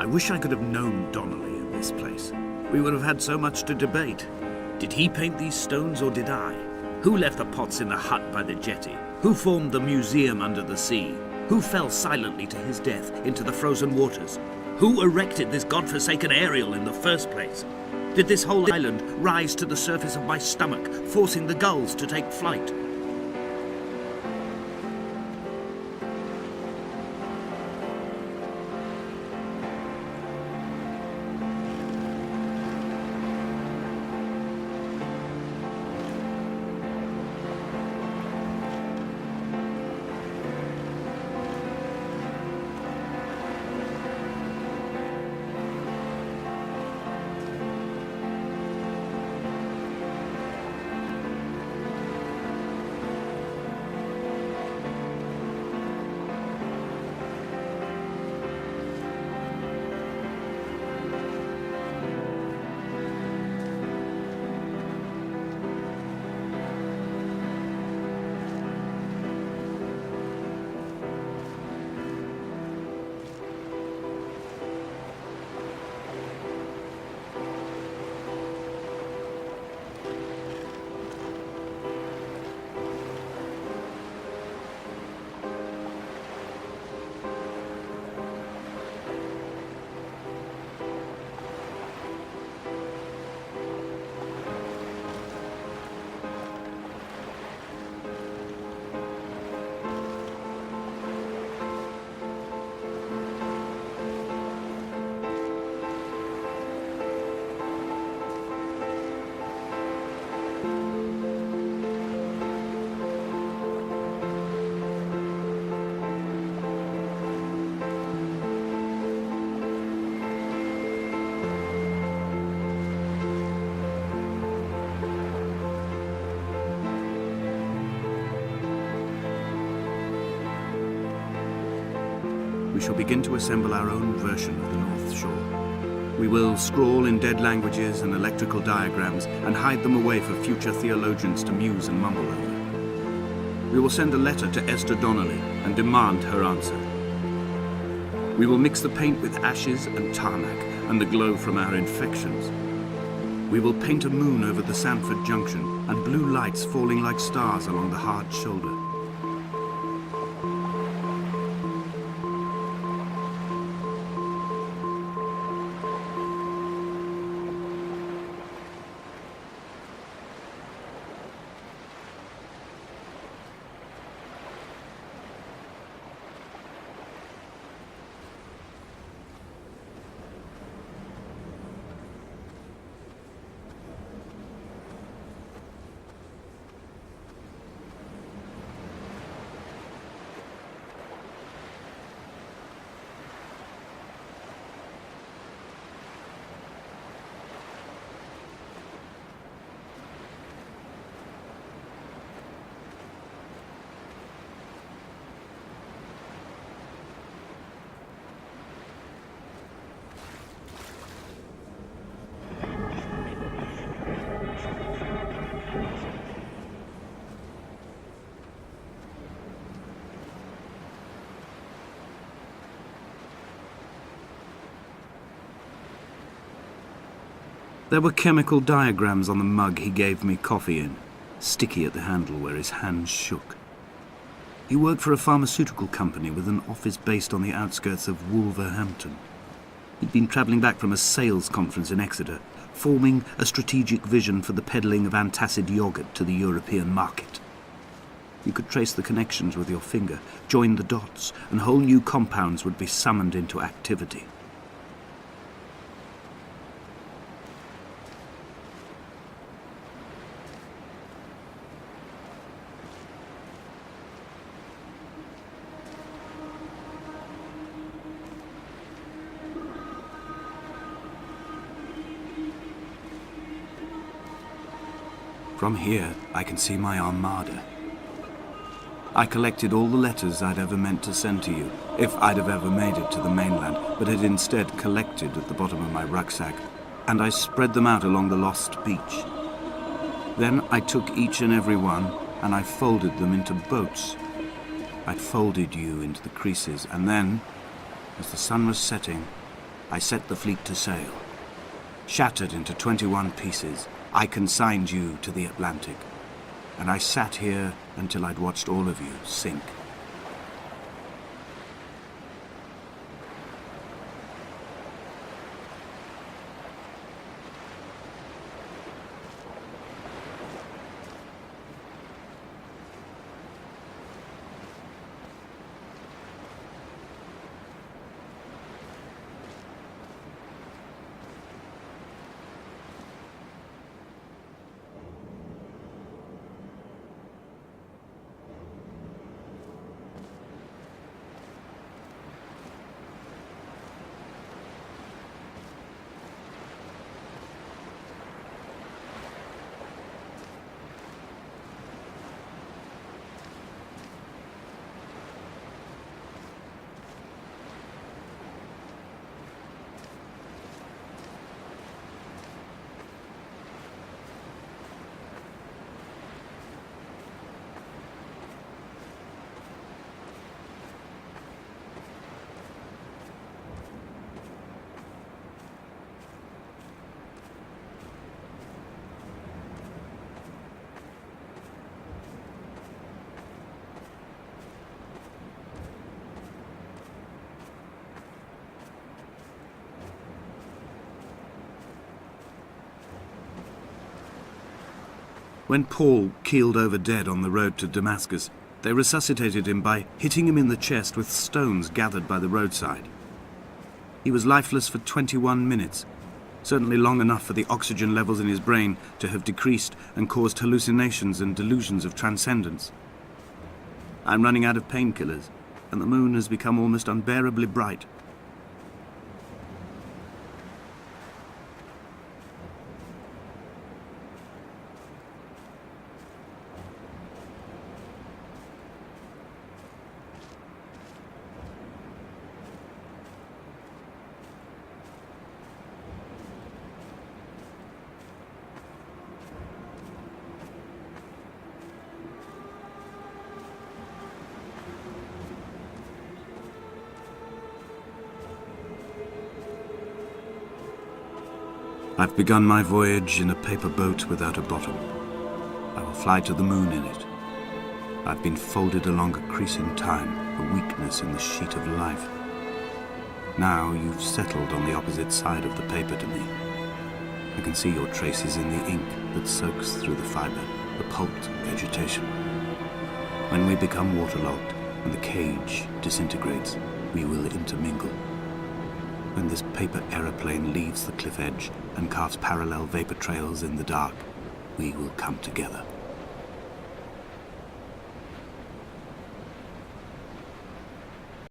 I wish I could have known Donnelly in this place. We would have had so much to debate. Did he paint these stones or did I? Who left the pots in the hut by the jetty? Who formed the museum under the sea? Who fell silently to his death into the frozen waters? Who erected this godforsaken aerial in the first place? Did this whole island rise to the surface of my stomach, forcing the gulls to take flight? We shall begin to assemble our own version of the North Shore. We will scrawl in dead languages and electrical diagrams and hide them away for future theologians to muse and mumble over. We will send a letter to Esther Donnelly and demand her answer. We will mix the paint with ashes and tarmac and the glow from our infections. We will paint a moon over the Sanford Junction and blue lights falling like stars along the hard shoulder. There were chemical diagrams on the mug he gave me coffee in, sticky at the handle where his hands shook. He worked for a pharmaceutical company with an office based on the outskirts of Wolverhampton. He'd been travelling back from a sales conference in Exeter, forming a strategic vision for the peddling of antacid yogurt to the European market. You could trace the connections with your finger, join the dots, and whole new compounds would be summoned into activity. From here, I can see my armada. I collected all the letters I'd ever meant to send to you, if I'd have ever made it to the mainland, but had instead collected at the bottom of my rucksack, and I spread them out along the lost beach. Then I took each and every one, and I folded them into boats. I'd folded you into the creases, and then, as the sun was setting, I set the fleet to sail. Shattered into 21 pieces, I consigned you to the Atlantic, and I sat here until I'd watched all of you sink. When Paul keeled over dead on the road to Damascus, they resuscitated him by hitting him in the chest with stones gathered by the roadside. He was lifeless for 21 minutes, certainly long enough for the oxygen levels in his brain to have decreased and caused hallucinations and delusions of transcendence. I'm running out of painkillers, and the moon has become almost unbearably bright. I've begun my voyage in a paper boat without a bottom. I will fly to the moon in it. I've been folded along a crease in time, a weakness in the sheet of life. Now you've settled on the opposite side of the paper to me. I can see your traces in the ink that soaks through the fiber, the pulped vegetation. When we become waterlogged and the cage disintegrates, we will intermingle. When this paper aeroplane leaves the cliff edge and carves parallel vapor trails in the dark, we will come together.